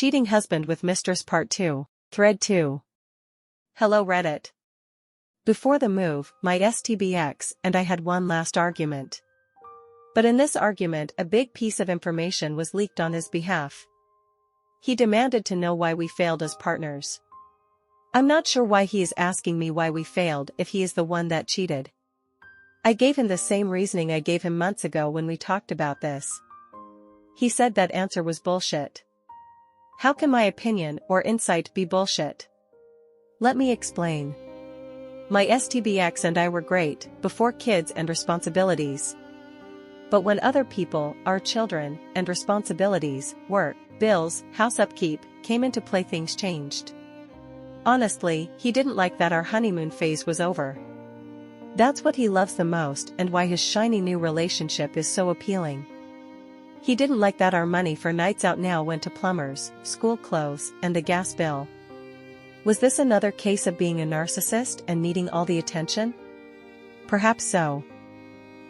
Cheating Husband with Mistress Part 2, Thread 2. Hello Reddit. Before the move, my STBX and I had one last argument. But in this argument a big piece of information was leaked on his behalf. He demanded to know why we failed as partners. I'm not sure why he is asking me why we failed if he is the one that cheated. I gave him the same reasoning I gave him months ago when we talked about this. He said that answer was bullshit. How can my opinion or insight be bullshit? Let me explain. My STBX and I were great, before kids and responsibilities. But when other people, our children, and responsibilities, work, bills, house upkeep, came into play, things changed. Honestly, he didn't like that our honeymoon phase was over. That's what he loves the most and why his shiny new relationship is so appealing. He didn't like that our money for nights out now went to plumbers, school clothes, and the gas bill. Was this another case of being a narcissist and needing all the attention? Perhaps so.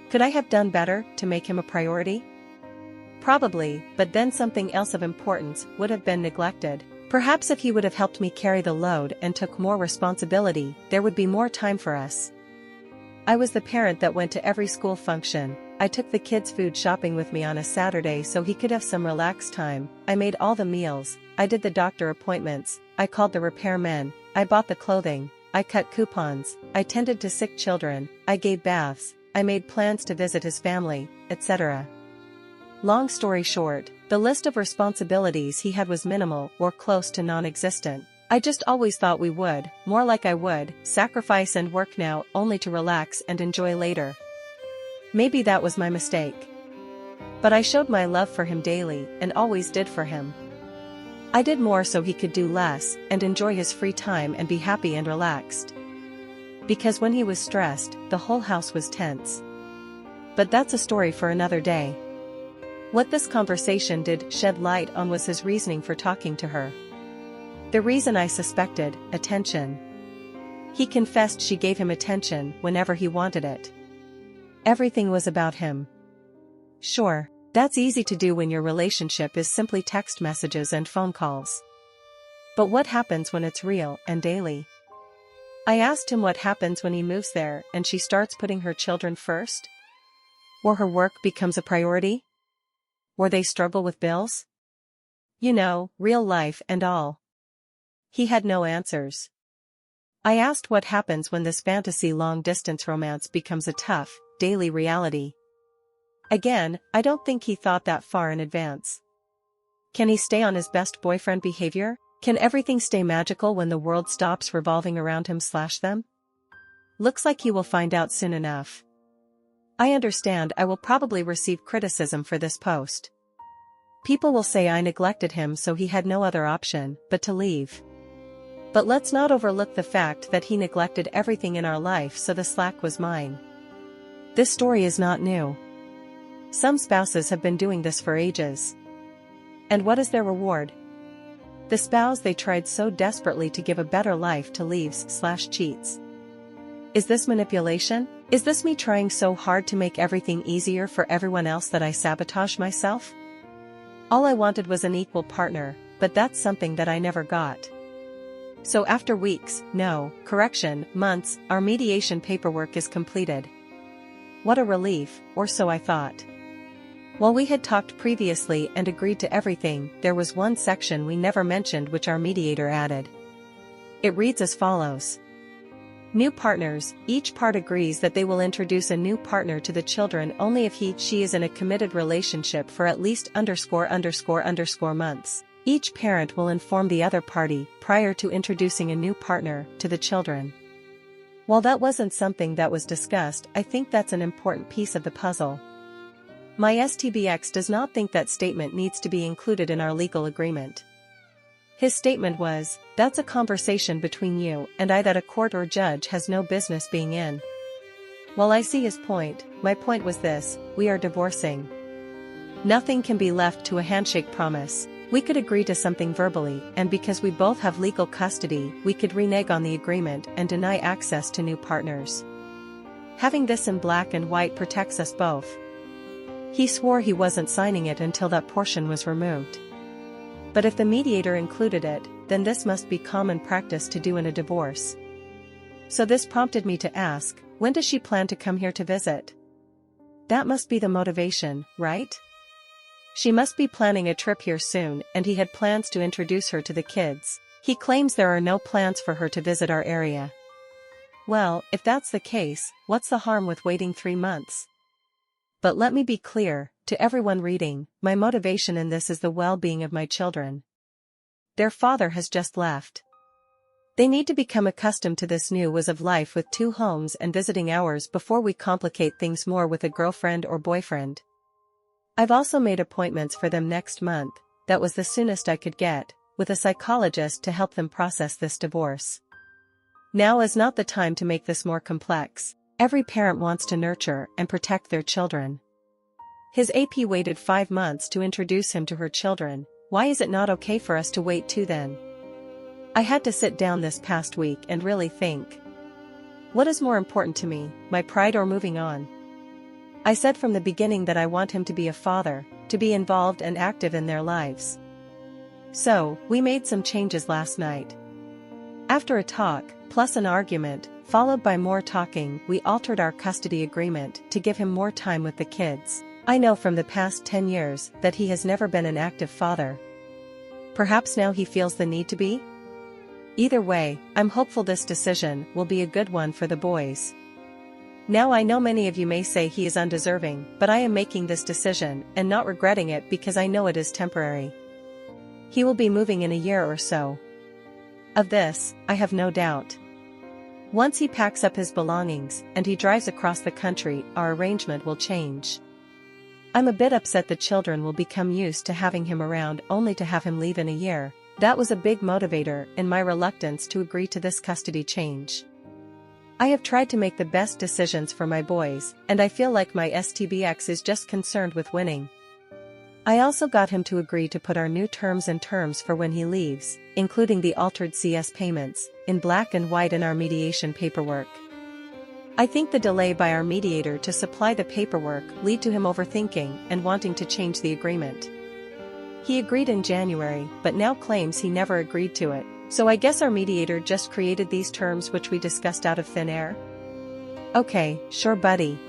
Could I have done better to make him a priority? Probably, but then something else of importance would have been neglected. Perhaps if he would have helped me carry the load and took more responsibility, there would be more time for us. I was the parent that went to every school function. I took the kids food shopping with me on a Saturday so he could have some relaxed time. I made all the meals, I did the doctor appointments, I called the repairmen, I bought the clothing, I cut coupons, I tended to sick children, I gave baths, I made plans to visit his family, etc. Long story short, the list of responsibilities he had was minimal or close to non-existent. I just always thought we would, more like I would, sacrifice and work now only to relax and enjoy later. Maybe that was my mistake. But I showed my love for him daily and always did for him. I did more so he could do less and enjoy his free time and be happy and relaxed. Because when he was stressed, the whole house was tense. But that's a story for another day. What this conversation did shed light on was his reasoning for talking to her. The reason I suspected, attention. He confessed she gave him attention whenever he wanted it. Everything was about him. Sure, that's easy to do when your relationship is simply text messages and phone calls. But what happens when it's real and daily? I asked him what happens when he moves there and she starts putting her children first? Or her work becomes a priority? Or they struggle with bills? You know, real life and all. He had no answers. I asked what happens when this fantasy long-distance romance becomes a tough, daily reality. Again, I don't think he thought that far in advance. Can he stay on his best boyfriend behavior? Can everything stay magical when the world stops revolving around him/them? Looks like he will find out soon enough. I understand I will probably receive criticism for this post. People will say I neglected him so he had no other option but to leave. But let's not overlook the fact that he neglected everything in our life so the slack was mine. This story is not new. Some spouses have been doing this for ages. And what is their reward? The spouse they tried so desperately to give a better life to leaves/cheats. Is this manipulation? Is this me trying so hard to make everything easier for everyone else that I sabotage myself? All I wanted was an equal partner, but that's something that I never got. So after weeks, no, correction, months, our mediation paperwork is completed. What a relief, or so I thought. While we had talked previously and agreed to everything, there was one section we never mentioned which our mediator added. It reads as follows. New partners, each part agrees that they will introduce a new partner to the children only if she is in a committed relationship for at least ____ months. Each parent will inform the other party prior to introducing a new partner to the children. While that wasn't something that was discussed, I think that's an important piece of the puzzle. My STBX does not think that statement needs to be included in our legal agreement. His statement was, that's a conversation between you and I that a court or judge has no business being in. While I see his point, my point was this, we are divorcing. Nothing can be left to a handshake promise. We could agree to something verbally, and because we both have legal custody, we could renege on the agreement and deny access to new partners. Having this in black and white protects us both. He swore he wasn't signing it until that portion was removed. But if the mediator included it, then this must be common practice to do in a divorce. So this prompted me to ask, when does she plan to come here to visit? That must be the motivation, right? She must be planning a trip here soon, and he had plans to introduce her to the kids. He claims there are no plans for her to visit our area. Well, if that's the case, what's the harm with waiting 3 months? But let me be clear, to everyone reading, my motivation in this is the well-being of my children. Their father has just left. They need to become accustomed to this new way of life with 2 homes and visiting hours before we complicate things more with a girlfriend or boyfriend. I've also made appointments for them next month, that was the soonest I could get, with a psychologist to help them process this divorce. Now is not the time to make this more complex. Every parent wants to nurture and protect their children. His AP waited 5 months to introduce him to her children. Why is it not okay for us to wait too then? I had to sit down this past week and really think. What is more important to me, my pride or moving on? I said from the beginning that I want him to be a father, to be involved and active in their lives. So, we made some changes last night. After a talk, plus an argument, followed by more talking, we altered our custody agreement to give him more time with the kids. I know from the past 10 years that he has never been an active father. Perhaps now he feels the need to be? Either way, I'm hopeful this decision will be a good one for the boys. Now I know many of you may say he is undeserving, but I am making this decision and not regretting it because I know it is temporary. He will be moving in a year or so. Of this, I have no doubt. Once he packs up his belongings and he drives across the country, our arrangement will change. I'm a bit upset the children will become used to having him around only to have him leave in a year. That was a big motivator in my reluctance to agree to this custody change. I have tried to make the best decisions for my boys, and I feel like my STBX is just concerned with winning. I also got him to agree to put our new terms for when he leaves, including the altered CS payments, in black and white in our mediation paperwork. I think the delay by our mediator to supply the paperwork led to him overthinking and wanting to change the agreement. He agreed in January, but now claims he never agreed to it, so I guess our mediator just created these terms which we discussed out of thin air? Okay, sure buddy.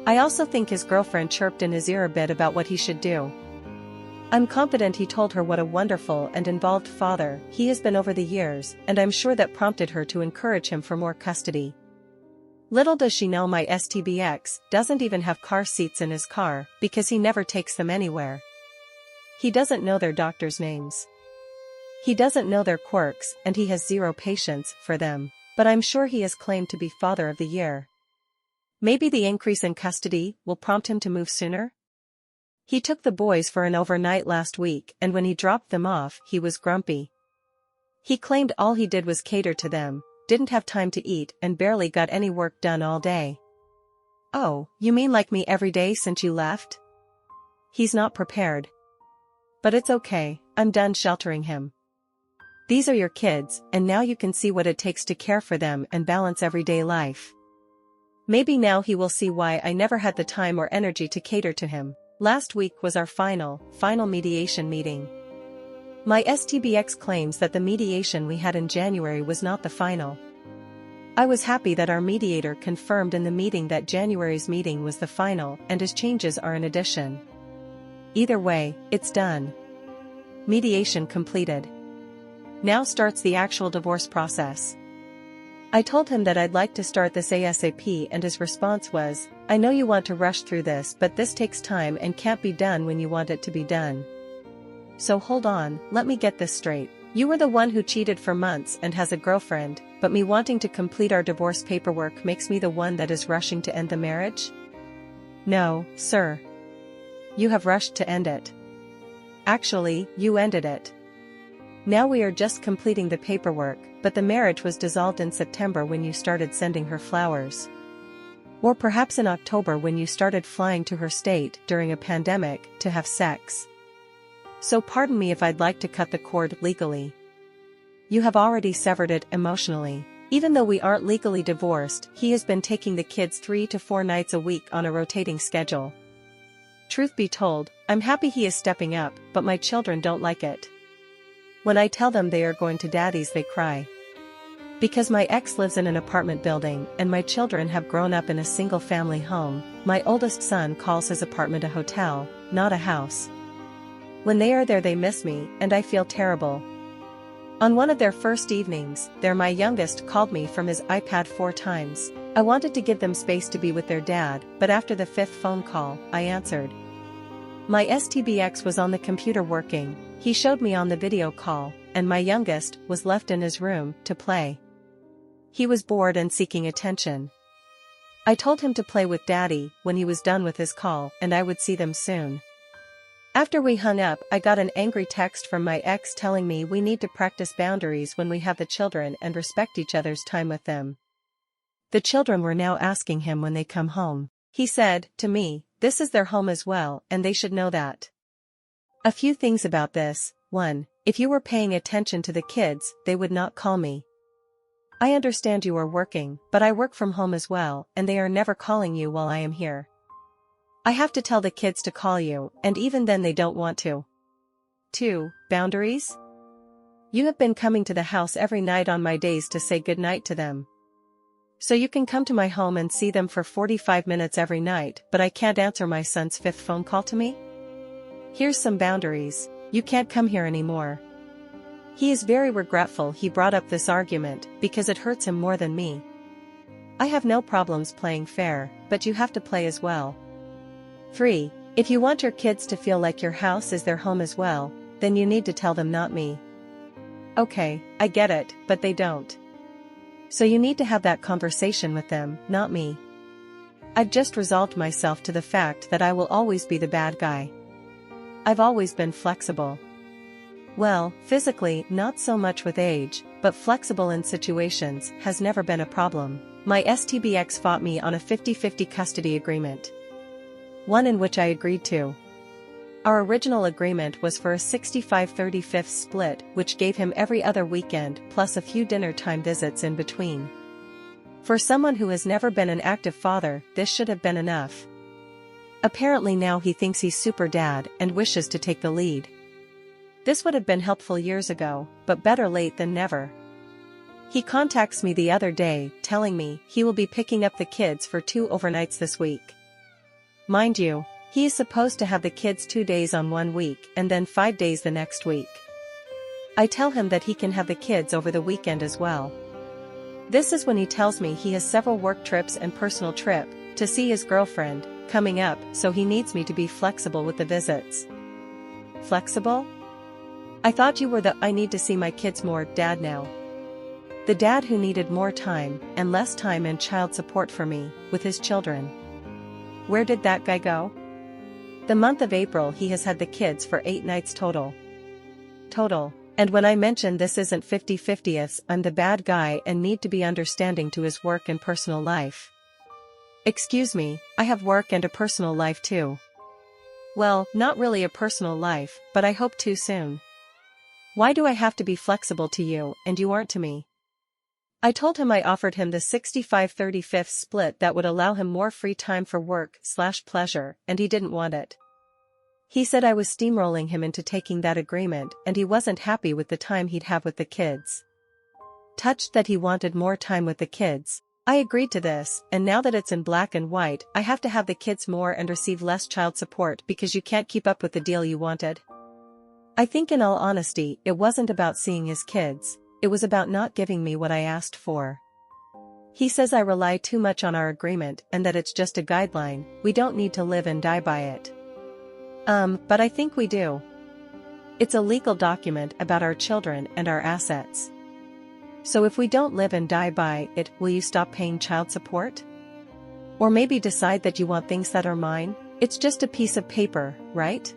I also think his girlfriend chirped in his ear a bit about what he should do. I'm confident he told her what a wonderful and involved father he has been over the years, and I'm sure that prompted her to encourage him for more custody. Little does she know my STBX doesn't even have car seats in his car because he never takes them anywhere. He doesn't know their doctors' names. He doesn't know their quirks and he has zero patience for them, but I'm sure he has claimed to be father of the year. Maybe the increase in custody will prompt him to move sooner? He took the boys for an overnight last week and when he dropped them off he was grumpy. He claimed all he did was cater to them, didn't have time to eat and barely got any work done all day. Oh, you mean like me every day since you left? He's not prepared. But it's okay, I'm done sheltering him. These are your kids, and now you can see what it takes to care for them and balance everyday life. Maybe now he will see why I never had the time or energy to cater to him. Last week was our final mediation meeting. My STBX claims that the mediation we had in January was not the final. I was happy that our mediator confirmed in the meeting that January's meeting was the final and his changes are in addition. Either way, it's done. Mediation completed. Now starts the actual divorce process. I told him that I'd like to start this ASAP and his response was, I know you want to rush through this but this takes time and can't be done when you want it to be done. So hold on, let me get this straight. You were the one who cheated for months and has a girlfriend, but me wanting to complete our divorce paperwork makes me the one that is rushing to end the marriage? No, sir. You have rushed to end it. Actually, you ended it. Now we are just completing the paperwork, but the marriage was dissolved in September when you started sending her flowers. Or perhaps in October when you started flying to her state during a pandemic to have sex. So pardon me if I'd like to cut the cord legally. You have already severed it emotionally. Even though we aren't legally divorced, he has been taking the kids 3 to 4 nights a week on a rotating schedule. Truth be told, I'm happy he is stepping up, but my children don't like it. When I tell them they are going to daddy's, they cry. Because my ex lives in an apartment building and my children have grown up in a single-family home, my oldest son calls his apartment a hotel, not a house. When they are there they miss me, and I feel terrible. On one of their first evenings, my youngest called me from his iPad 4 times. I wanted to give them space to be with their dad, but after the 5th phone call, I answered. My STBX was on the computer working, he showed me on the video call, and my youngest was left in his room to play. He was bored and seeking attention. I told him to play with daddy when he was done with his call and I would see them soon. After we hung up, I got an angry text from my ex telling me we need to practice boundaries when we have the children and respect each other's time with them. The children were now asking him when they come home. He said, to me, this is their home as well and they should know that. A few things about this. 1. If you were paying attention to the kids, they would not call me. I understand you are working, but I work from home as well, and they are never calling you while I am here. I have to tell the kids to call you, and even then they don't want to. 2. Boundaries? You have been coming to the house every night on my days to say goodnight to them. So you can come to my home and see them for 45 minutes every night, but I can't answer my son's 5th phone call to me? Here's some boundaries. You can't come here anymore. He is very regretful he brought up this argument, because it hurts him more than me. I have no problems playing fair, but you have to play as well. 3. If you want your kids to feel like your house is their home as well, then you need to tell them, not me. Okay, I get it, but they don't. So you need to have that conversation with them, not me. I've just resolved myself to the fact that I will always be the bad guy. I've always been flexible. Well, physically, not so much with age, but flexible in situations has never been a problem. My STBX fought me on a 50-50 custody agreement. One in which I agreed to. Our original agreement was for a 65-35 split, which gave him every other weekend plus a few dinner time visits in between. For someone who has never been an active father, this should have been enough. Apparently now he thinks he's super dad and wishes to take the lead. This would have been helpful years ago, but better late than never. He contacts me the other day, telling me he will be picking up the kids for 2 overnights this week. Mind you, he is supposed to have the kids 2 days on 1 week and then 5 days the next week. I tell him that he can have the kids over the weekend as well. This is when he tells me he has several work trips and personal trip to see his girlfriend coming up, so he needs me to be flexible with the visits. Flexible? I thought you were the I need to see my kids more dad now. The dad who needed more time and less time and child support for me, with his children. Where did that guy go? The month of April he has had the kids for 8 nights total. And when I mention this isn't 50-50, I'm the bad guy and need to be understanding to his work and personal life. Excuse me, I have work and a personal life too. Well, not really a personal life, but I hope too soon. Why do I have to be flexible to you and you aren't to me? I told him I offered him the 65-35 split that would allow him more free time for work/pleasure, and he didn't want it. He said I was steamrolling him into taking that agreement and he wasn't happy with the time he'd have with the kids. Touched that he wanted more time with the kids, I agreed to this, and now that it's in black and white, I have to have the kids more and receive less child support because you can't keep up with the deal you wanted. I think in all honesty, it wasn't about seeing his kids, it was about not giving me what I asked for. He says I rely too much on our agreement and that it's just a guideline, we don't need to live and die by it. But I think we do. It's a legal document about our children and our assets. So if we don't live and die by it, will you stop paying child support? Or maybe decide that you want things that are mine? It's just a piece of paper, right?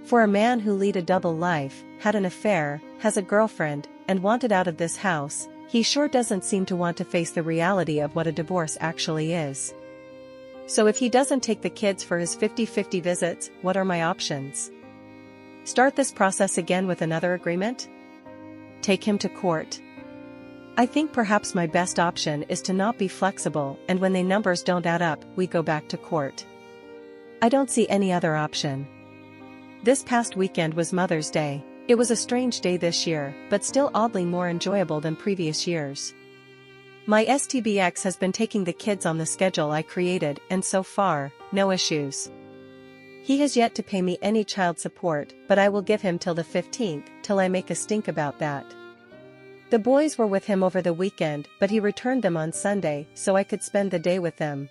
For a man who lead a double life, had an affair, has a girlfriend, and wanted out of this house, he sure doesn't seem to want to face the reality of what a divorce actually is. So if he doesn't take the kids for his 50-50 visits, what are my options? Start this process again with another agreement? Take him to court? I think perhaps my best option is to not be flexible, and when the numbers don't add up, we go back to court. I don't see any other option. This past weekend was Mother's Day. It was a strange day this year, but still oddly more enjoyable than previous years. My STBX has been taking the kids on the schedule I created, and so far, no issues. He has yet to pay me any child support, but I will give him till the 15th, till I make a stink about that. The boys were with him over the weekend, but he returned them on Sunday, so I could spend the day with them.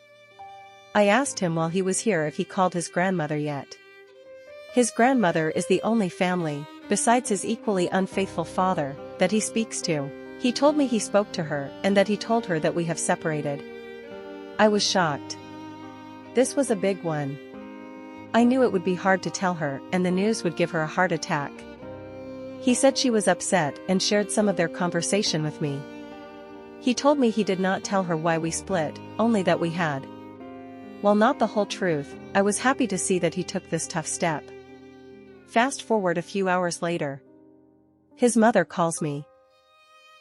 I asked him while he was here if he called his grandmother yet. His grandmother is the only family, besides his equally unfaithful father, that he speaks to. He told me he spoke to her, and that he told her that we have separated. I was shocked. This was a big one. I knew it would be hard to tell her, and the news would give her a heart attack. He said she was upset and shared some of their conversation with me. He told me he did not tell her why we split, only that we had. While not the whole truth, I was happy to see that he took this tough step. Fast forward a few hours later. His mother calls me.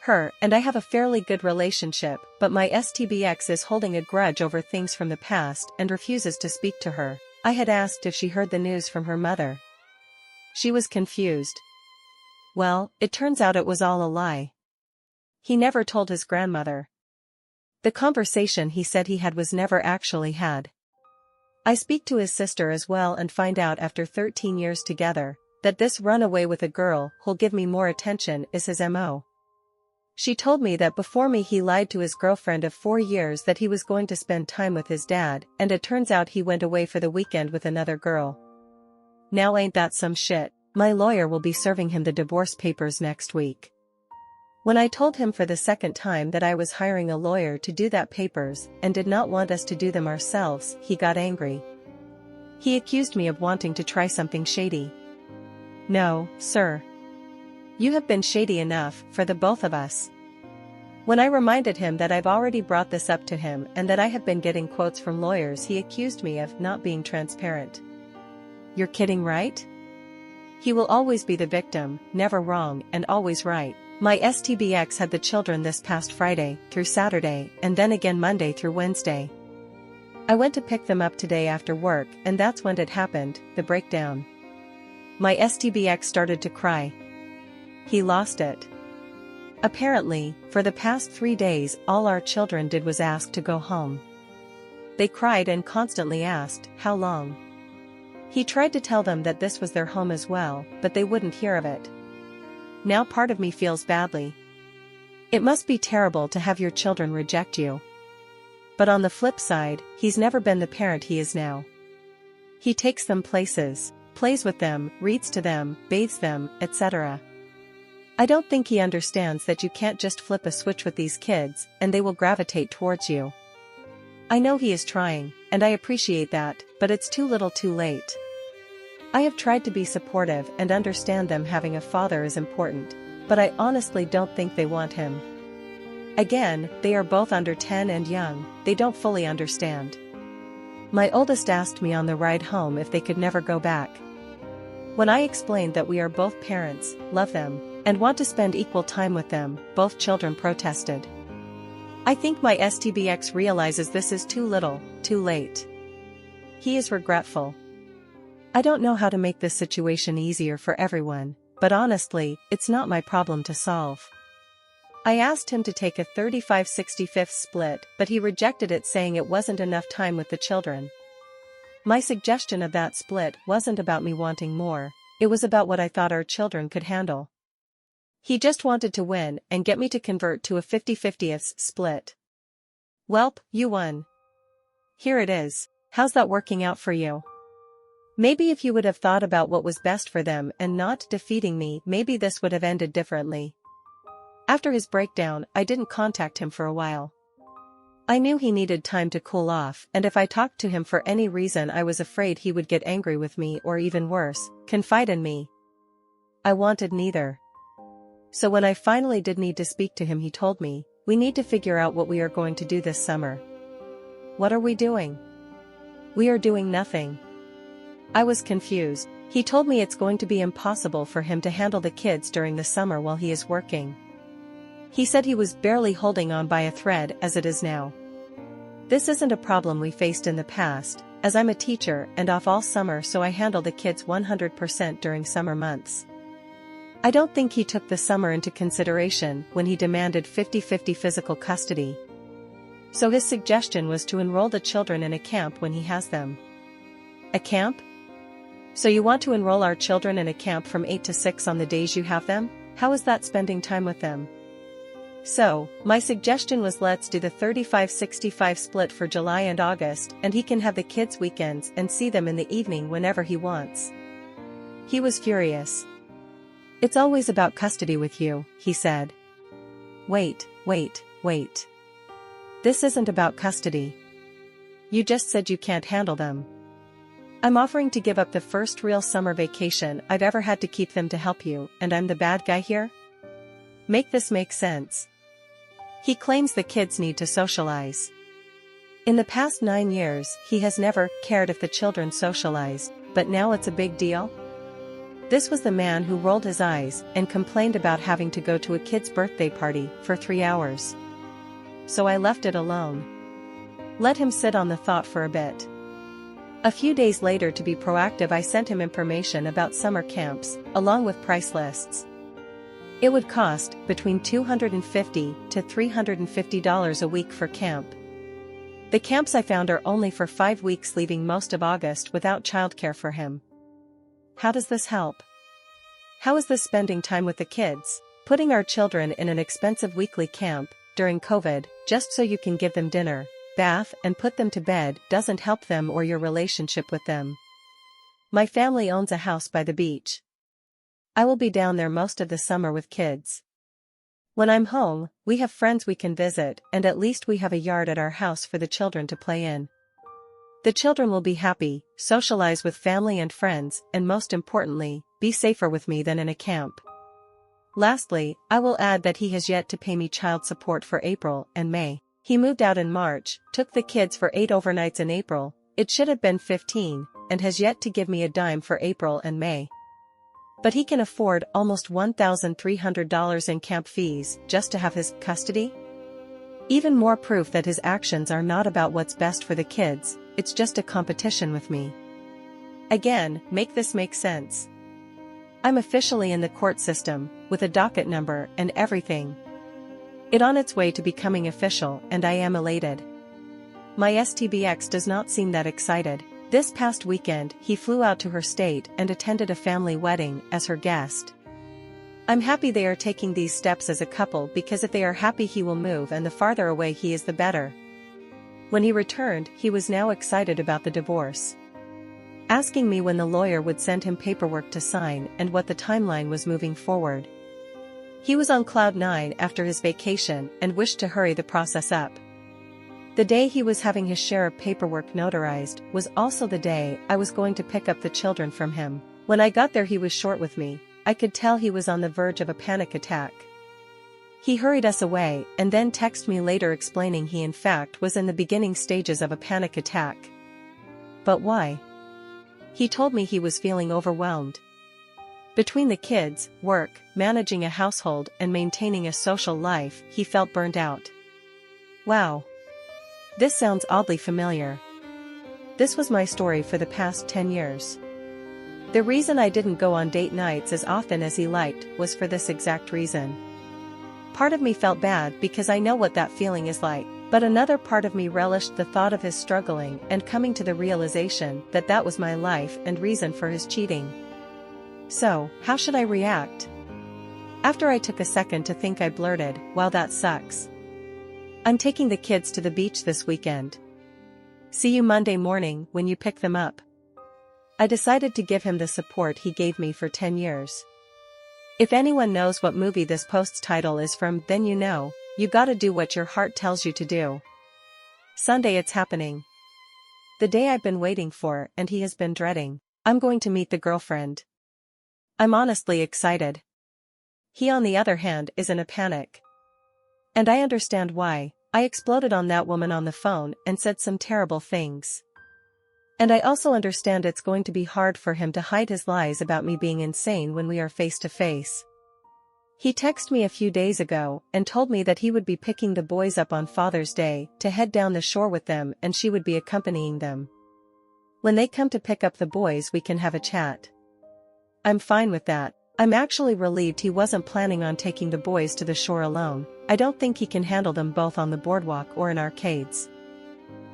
Her and I have a fairly good relationship, but my STBX is holding a grudge over things from the past and refuses to speak to her. I had asked if she heard the news from her mother. She was confused. Well, it turns out it was all a lie. He never told his grandmother. The conversation he said he had was never actually had. I speak to his sister as well and find out after 13 years together, that this runaway with a girl who'll give me more attention is his MO. She told me that before me he lied to his girlfriend of 4 years that he was going to spend time with his dad, and it turns out he went away for the weekend with another girl. Now ain't that some shit? My lawyer will be serving him the divorce papers next week. When I told him for the second time that I was hiring a lawyer to do that papers and did not want us to do them ourselves, he got angry. He accused me of wanting to try something shady. No, sir. You have been shady enough for the both of us. When I reminded him that I've already brought this up to him and that I have been getting quotes from lawyers, he accused me of not being transparent. You're kidding, right? He will always be the victim, never wrong and always right. My STBX had the children this past Friday through Saturday and then again Monday through Wednesday. I went to pick them up today after work, and that's when it happened, the breakdown. My STBX started to cry. He lost it. Apparently, for the past 3 days all our children did was ask to go home. They cried and constantly asked, how long? He tried to tell them that this was their home as well, but they wouldn't hear of it. Now part of me feels badly. It must be terrible to have your children reject you. But on the flip side, he's never been the parent he is now. He takes them places, plays with them, reads to them, bathes them, etc. I don't think he understands that you can't just flip a switch with these kids, and they will gravitate towards you. I know he is trying, and I appreciate that, but it's too little too late. I have tried to be supportive and understand them having a father is important, but I honestly don't think they want him. Again, they are both under 10 and young, they don't fully understand. My oldest asked me on the ride home if they could never go back. When I explained that we are both parents, love them, and want to spend equal time with them, both children protested. I think my STBX realizes this is too little, too late. He is regretful. I don't know how to make this situation easier for everyone, but honestly, it's not my problem to solve. I asked him to take a 35/65 split, but he rejected it, saying it wasn't enough time with the children. My suggestion of that split wasn't about me wanting more, it was about what I thought our children could handle. He just wanted to win and get me to convert to a 50/50 split. Welp, you won. Here it is. How's that working out for you? Maybe if you would have thought about what was best for them and not defeating me, maybe this would have ended differently. After his breakdown, I didn't contact him for a while. I knew he needed time to cool off, and if I talked to him for any reason I was afraid he would get angry with me or even worse, confide in me. I wanted neither. So when I finally did need to speak to him, he told me, we need to figure out what we are going to do this summer. What are we doing? We are doing nothing. I was confused. He told me it's going to be impossible for him to handle the kids during the summer while he is working. He said he was barely holding on by a thread as it is now. This isn't a problem we faced in the past, as I'm a teacher and off all summer, so I handle the kids 100% during summer months. I don't think he took the summer into consideration when he demanded 50-50 physical custody. So his suggestion was to enroll the children in a camp when he has them. A camp? So you want to enroll our children in a camp from 8 to 6 on the days you have them? How is that spending time with them? So, my suggestion was, let's do the 35-65 split for July and August, and he can have the kids weekends and see them in the evening whenever he wants. He was furious. It's always about custody with you, he said. Wait. This isn't about custody. You just said you can't handle them. I'm offering to give up the first real summer vacation I've ever had to keep them to help you, and I'm the bad guy here? Make this make sense. He claims the kids need to socialize. In the past 9 years, he has never cared if the children socialized, but now it's a big deal? This was the man who rolled his eyes and complained about having to go to a kid's birthday party for 3 hours. So I left it alone. Let him sit on the thought for a bit. A few days later, to be proactive, I sent him information about summer camps, along with price lists. It would cost between $250 to $350 a week for camp. The camps I found are only for 5 weeks, leaving most of August without childcare for him. How does this help? How is this spending time with the kids? Putting our children in an expensive weekly camp during COVID, just so you can give them dinner, bath, and put them to bed, doesn't help them or your relationship with them. My family owns a house by the beach. I will be down there most of the summer with kids. When I'm home, we have friends we can visit, and at least we have a yard at our house for the children to play in. The children will be happy, socialize with family and friends, and most importantly, be safer with me than in a camp. Lastly, I will add that he has yet to pay me child support for April and May. He moved out in March, took the kids for 8 overnights in April, it should have been 15, and has yet to give me a dime for April and May. But he can afford almost $1,300 in camp fees just to have his custody? Even more proof that his actions are not about what's best for the kids, it's just a competition with me. Again, make this make sense. I'm officially in the court system, with a docket number and everything. It's on its way to becoming official, and I am elated. My STBX does not seem that excited. This past weekend, he flew out to her state and attended a family wedding as her guest. I'm happy they are taking these steps as a couple, because if they are happy, he will move, and the farther away he is, the better. When he returned, he was now excited about the divorce, asking me when the lawyer would send him paperwork to sign and what the timeline was moving forward. He was on cloud 9 after his vacation and wished to hurry the process up. The day he was having his share of paperwork notarized was also the day I was going to pick up the children from him. When I got there, he was short with me. I could tell he was on the verge of a panic attack. He hurried us away and then texted me later explaining he in fact was in the beginning stages of a panic attack. But why? He told me he was feeling overwhelmed. Between the kids, work, managing a household, and maintaining a social life, he felt burned out. Wow. This sounds oddly familiar. This was my story for the past 10 years. The reason I didn't go on date nights as often as he liked was for this exact reason. Part of me felt bad because I know what that feeling is like, but another part of me relished the thought of his struggling and coming to the realization that that was my life and reason for his cheating. So, how should I react? After I took a second to think, I blurted, "Wow, that sucks. I'm taking the kids to the beach this weekend. See you Monday morning when you pick them up." I decided to give him the support he gave me for 10 years. If anyone knows what movie this post's title is from, then you know, you gotta do what your heart tells you to do. Sunday, it's happening. The day I've been waiting for and he has been dreading. I'm going to meet the girlfriend. I'm honestly excited. He, on the other hand, is in a panic. And I understand why. I exploded on that woman on the phone and said some terrible things. And I also understand it's going to be hard for him to hide his lies about me being insane when we are face to face. He texted me a few days ago and told me that he would be picking the boys up on Father's Day to head down the shore with them, and she would be accompanying them. When they come to pick up the boys, we can have a chat. I'm fine with that. I'm actually relieved he wasn't planning on taking the boys to the shore alone. I don't think he can handle them both on the boardwalk or in arcades.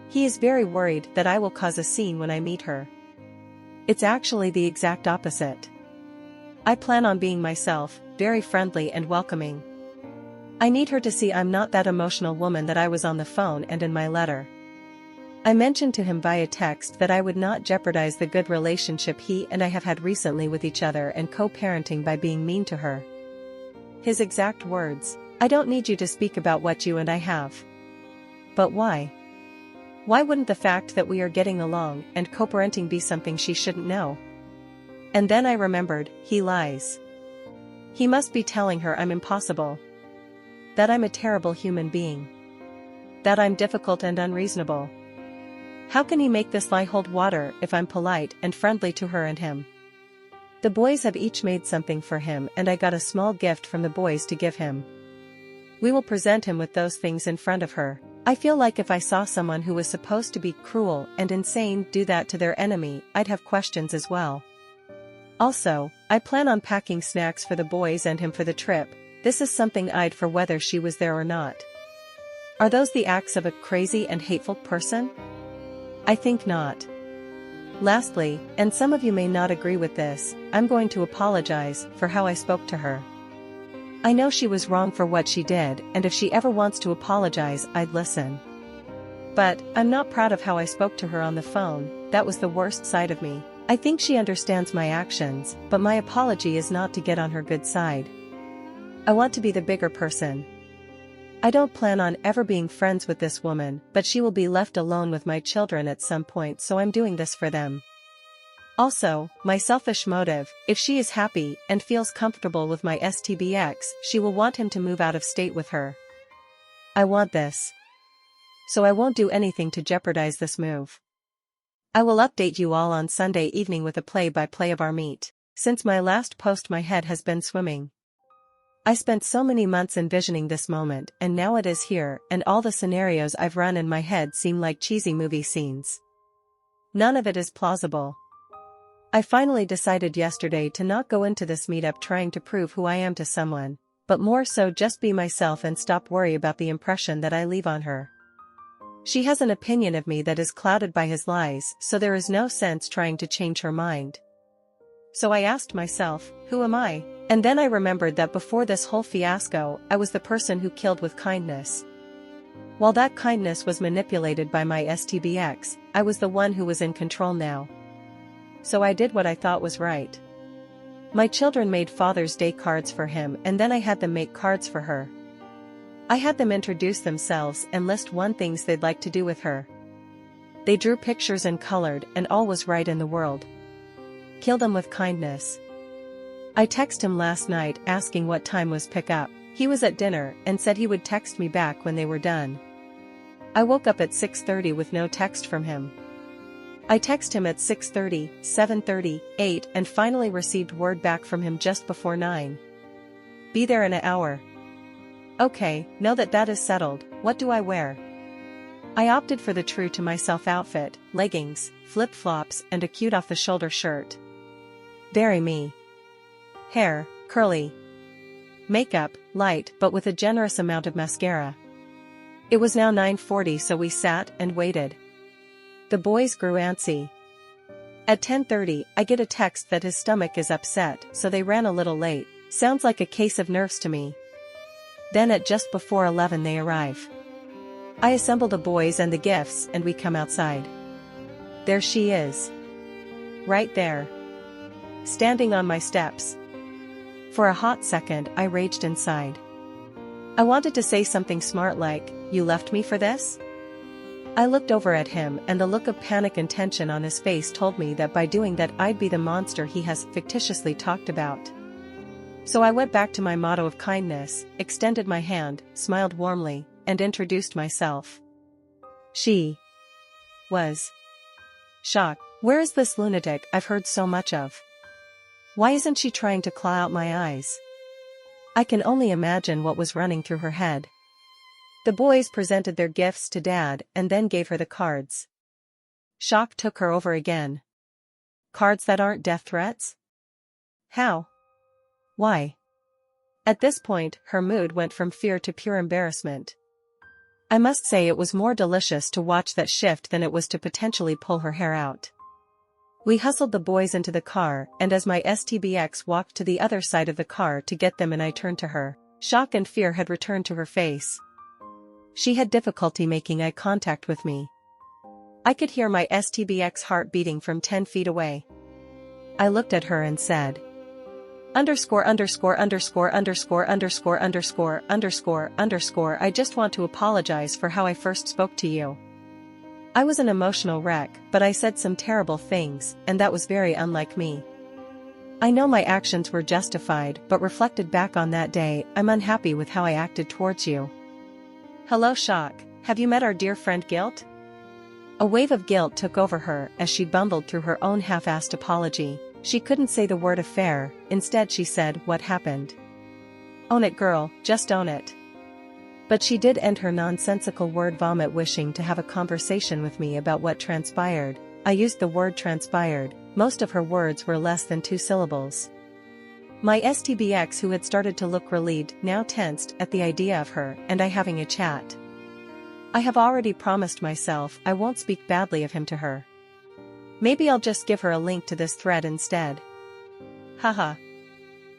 He is very worried that I will cause a scene when I meet her. It's actually the exact opposite. I plan on being myself, very friendly and welcoming. I need her to see I'm not that emotional woman that I was on the phone and in my letter. I mentioned to him via text that I would not jeopardize the good relationship he and I have had recently with each other and co-parenting by being mean to her. His exact words, "I don't need you to speak about what you and I have." But why? Why wouldn't the fact that we are getting along and co-parenting be something she shouldn't know? And then I remembered, he lies. He must be telling her I'm impossible. That I'm a terrible human being. That I'm difficult and unreasonable. How can he make this lie hold water if I'm polite and friendly to her and him? The boys have each made something for him and I got a small gift from the boys to give him. We will present him with those things in front of her. I feel like if I saw someone who was supposed to be cruel and insane do that to their enemy, I'd have questions as well. Also, I plan on packing snacks for the boys and him for the trip. This is something I'd for whether she was there or not. Are those the acts of a crazy and hateful person? I think not. Lastly, and some of you may not agree with this, I'm going to apologize for how I spoke to her. I know she was wrong for what she did, and if she ever wants to apologize, I'd listen. But, I'm not proud of how I spoke to her on the phone. That was the worst side of me. I think she understands my actions, but my apology is not to get on her good side. I want to be the bigger person. I don't plan on ever being friends with this woman, but she will be left alone with my children at some point, so I'm doing this for them. Also, my selfish motive, if she is happy and feels comfortable with my STBX, she will want him to move out of state with her. I want this. So I won't do anything to jeopardize this move. I will update you all on Sunday evening with a play-by-play of our meet. Since my last post my head has been swimming. I spent so many months envisioning this moment, and now it is here, and all the scenarios I've run in my head seem like cheesy movie scenes. None of it is plausible. I finally decided yesterday to not go into this meetup trying to prove who I am to someone, but more so just be myself and stop worry about the impression that I leave on her. She has an opinion of me that is clouded by his lies, so there is no sense trying to change her mind. So I asked myself, who am I? And then I remembered that before this whole fiasco, I was the person who killed with kindness. While that kindness was manipulated by my STBX, I was the one who was in control now. So I did what I thought was right. My children made Father's Day cards for him, and then I had them make cards for her. I had them introduce themselves and list one things they'd like to do with her. They drew pictures and colored, and all was right in the world. Kill them with kindness. I texted him last night asking what time was pick up. He was at dinner and said he would text me back when they were done. I woke up at 6:30 with no text from him. I texted him at 6:30, 7:30, 8 and finally received word back from him just before 9. Be there in an hour. Okay, now that that is settled, what do I wear? I opted for the true to myself outfit, leggings, flip-flops and a cute off-the-shoulder shirt. Very me. Hair, curly. Makeup, light but with a generous amount of mascara. It was now 9:40, so we sat and waited. The boys grew antsy. At 10:30, I get a text that his stomach is upset, so they ran a little late. Sounds like a case of nerves to me. Then at just before 11 they arrive. I assemble the boys and the gifts and we come outside. There she is. Right there. Standing on my steps. For a hot second I raged inside. I wanted to say something smart like, "You left me for this?" I looked over at him and the look of panic and tension on his face told me that by doing that I'd be the monster he has fictitiously talked about. So I went back to my motto of kindness, extended my hand, smiled warmly, and introduced myself. She was shocked. Where is this lunatic I've heard so much of? Why isn't she trying to claw out my eyes? I can only imagine what was running through her head. The boys presented their gifts to Dad and then gave her the cards. Shock took her over again. Cards that aren't death threats? How? Why? At this point, her mood went from fear to pure embarrassment. I must say it was more delicious to watch that shift than it was to potentially pull her hair out. We hustled the boys into the car, and as my STBX walked to the other side of the car to get them and I turned to her, shock and fear had returned to her face. She had difficulty making eye contact with me. I could hear my STBX heart beating from 10 feet away. I looked at her and said, I just want to apologize for how I first spoke to you. I was an emotional wreck, but I said some terrible things, and that was very unlike me. I know my actions were justified, but reflected back on that day, I'm unhappy with how I acted towards you. Hello, Shock, have you met our dear friend Guilt? A wave of guilt took over her as she bumbled through her own half-assed apology. She couldn't say the word affair, instead she said, what happened? Own it, girl, just own it. But she did end her nonsensical word vomit wishing to have a conversation with me about what transpired. I used the word transpired, most of her words were less than 2 syllables. My STBX, who had started to look relieved, now tensed at the idea of her and I having a chat. I have already promised myself I won't speak badly of him to her. Maybe I'll just give her a link to this thread instead. Haha.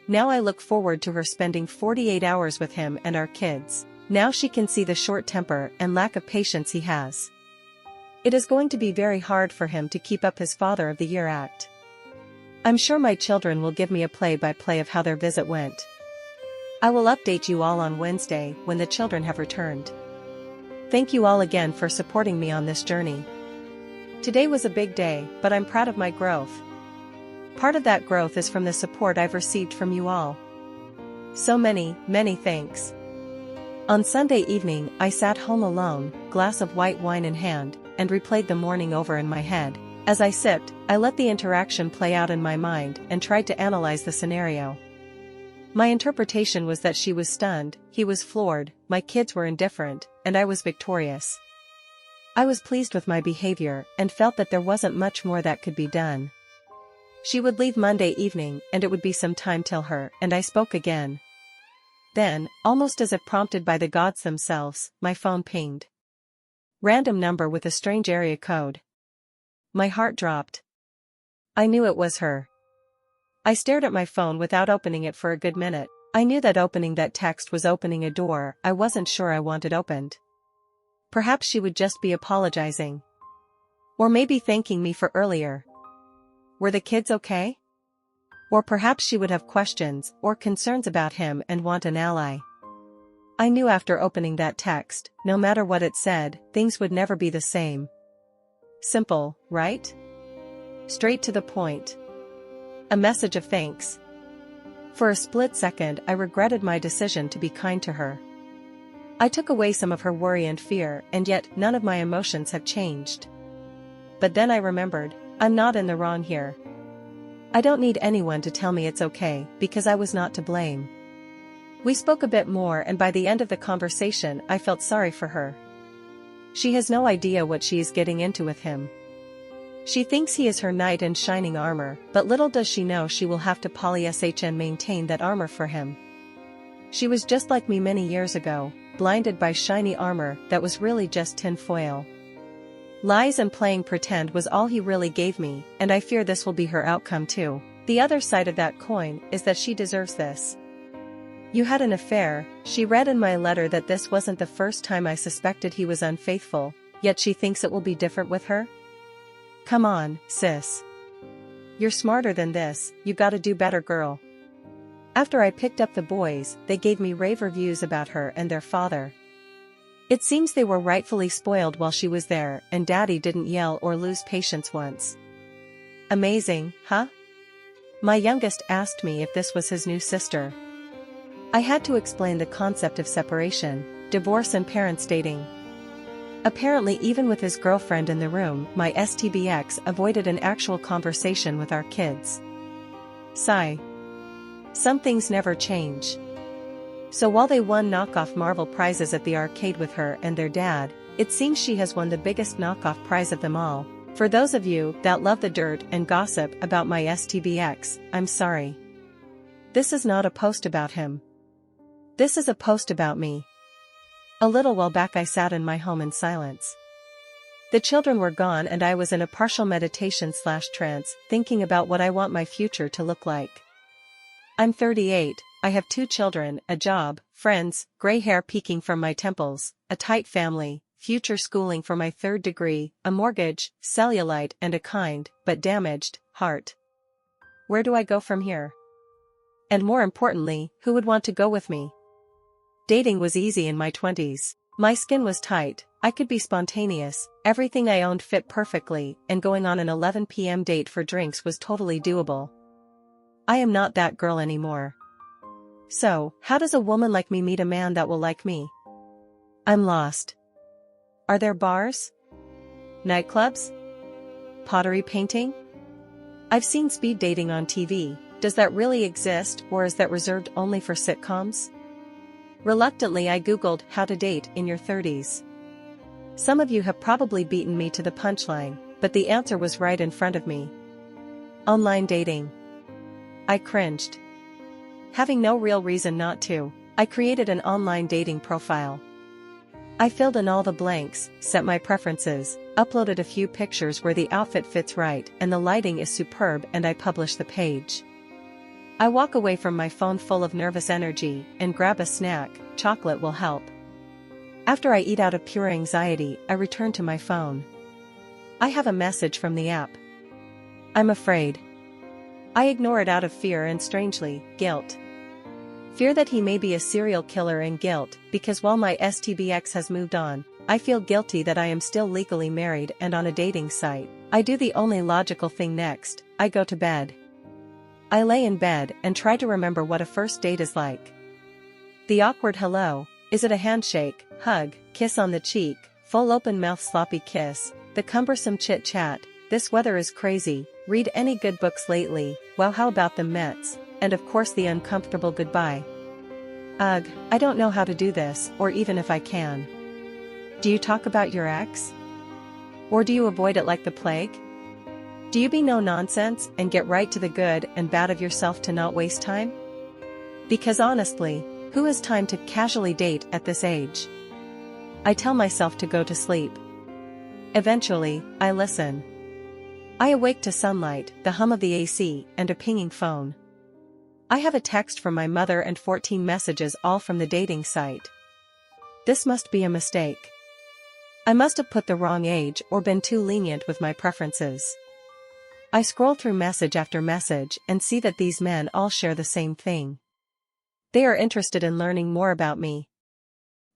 Now I look forward to her spending 48 hours with him and our kids. Now she can see the short temper and lack of patience he has. It is going to be very hard for him to keep up his Father of the Year act. I'm sure my children will give me a play-by-play of how their visit went. I will update you all on Wednesday when the children have returned. Thank you all again for supporting me on this journey. Today was a big day, but I'm proud of my growth. Part of that growth is from the support I've received from you all. So many thanks. On Sunday evening, I sat home alone, glass of white wine in hand, and replayed the morning over in my head. As I sipped, I let the interaction play out in my mind and tried to analyze the scenario. My interpretation was that she was stunned, he was floored, my kids were indifferent, and I was victorious. I was pleased with my behavior and felt that there wasn't much more that could be done. She would leave Monday evening and it would be some time till her and I spoke again. Then, almost as if prompted by the gods themselves, my phone pinged. Random number with a strange area code. My heart dropped. I knew it was her. I stared at my phone without opening it for a good minute. I knew that opening that text was opening a door I wasn't sure I wanted opened. Perhaps she would just be apologizing. Or maybe thanking me for earlier. Were the kids okay? Or perhaps she would have questions or concerns about him and want an ally. I knew after opening that text, no matter what it said, things would never be the same. Simple, right? Straight to the point. A message of thanks. For a split second I regretted my decision to be kind to her. I took away some of her worry and fear, and yet none of my emotions have changed. But then I remembered, I'm not in the wrong here. I don't need anyone to tell me it's okay, because I was not to blame. We spoke a bit more and by the end of the conversation I felt sorry for her. She has no idea what she is getting into with him. She thinks he is her knight in shining armor, but little does she know she will have to poly-shn maintain that armor for him. She was just like me many years ago, blinded by shiny armor that was really just tin foil. Lies and playing pretend was all he really gave me, and I fear this will be her outcome too. The other side of that coin is that she deserves this. You had an affair. She read in my letter that this wasn't the first time I suspected he was unfaithful, yet she thinks it will be different with her? Come on, sis. You're smarter than this, you gotta do better, girl. After I picked up the boys, they gave me rave reviews about her and their father. It seems they were rightfully spoiled while she was there, and Daddy didn't yell or lose patience once. Amazing, huh? My youngest asked me if this was his new sister. I had to explain the concept of separation, divorce and parents dating. Apparently even with his girlfriend in the room, my STBX avoided an actual conversation with our kids. Sigh. Some things never change. So while they won knockoff Marvel prizes at the arcade with her and their dad, it seems she has won the biggest knockoff prize of them all, For those of you that love the dirt and gossip about my STBX, I'm sorry. This is not a post about him. This is a post about me. A little while back I sat in my home in silence. The children were gone and I was in a partial meditation/trance, thinking about what I want my future to look like. I'm 38, I have 2 children, a job, friends, gray hair peeking from my temples, a tight family, future schooling for my 3rd degree, a mortgage, cellulite and a kind, but damaged, heart. Where do I go from here? And more importantly, who would want to go with me? Dating was easy in my 20s. My skin was tight, I could be spontaneous, everything I owned fit perfectly, and going on an 11 p.m. date for drinks was totally doable. I am not that girl anymore. So, how does a woman like me meet a man that will like me? I'm lost. Are there bars? Nightclubs? Pottery painting? I've seen speed dating on TV, does that really exist or is that reserved only for sitcoms? Reluctantly I googled how to date in your 30s. Some of you have probably beaten me to the punchline, but the answer was right in front of me. Online dating. I cringed. Having no real reason not to, I created an online dating profile. I filled in all the blanks, set my preferences, uploaded a few pictures where the outfit fits right and the lighting is superb, and I publish the page. I walk away from my phone full of nervous energy and grab a snack, chocolate will help. After I eat out of pure anxiety, I return to my phone. I have a message from the app. I'm afraid. I ignore it out of fear and, strangely, guilt. Fear that he may be a serial killer, and guilt, because while my STBX has moved on, I feel guilty that I am still legally married and on a dating site. I do the only logical thing next, I go to bed. I lay in bed and try to remember what a first date is like. The awkward hello, is it a handshake, hug, kiss on the cheek, full open mouth sloppy kiss, the cumbersome chit-chat, this weather is crazy, read any good books lately, wow how about the Mets, and of course the uncomfortable goodbye. Ugh, I don't know how to do this, or even if I can. Do you talk about your ex? Or do you avoid it like the plague? Do you be no nonsense and get right to the good and bad of yourself to not waste time? Because honestly, who has time to casually date at this age? I tell myself to go to sleep. Eventually, I listen. I awake to sunlight, the hum of the AC, and a pinging phone. I have a text from my mother and 14 messages, all from the dating site. This must be a mistake. I must have put the wrong age or been too lenient with my preferences. I scroll through message after message and see that these men all share the same thing. They are interested in learning more about me.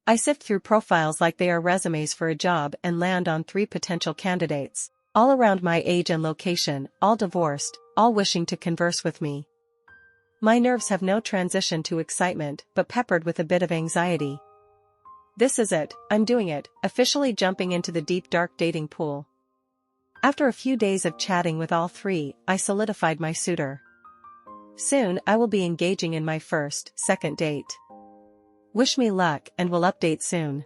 I sift through profiles like they are resumes for a job and land on 3 potential candidates, all around my age and location, all divorced, all wishing to converse with me. My nerves have no transition to excitement, but peppered with a bit of anxiety. This is it, I'm doing it, officially jumping into the deep dark dating pool. After a few days of chatting with all 3, I solidified my suitor. Soon I will be engaging in my first, second date. Wish me luck and will update soon.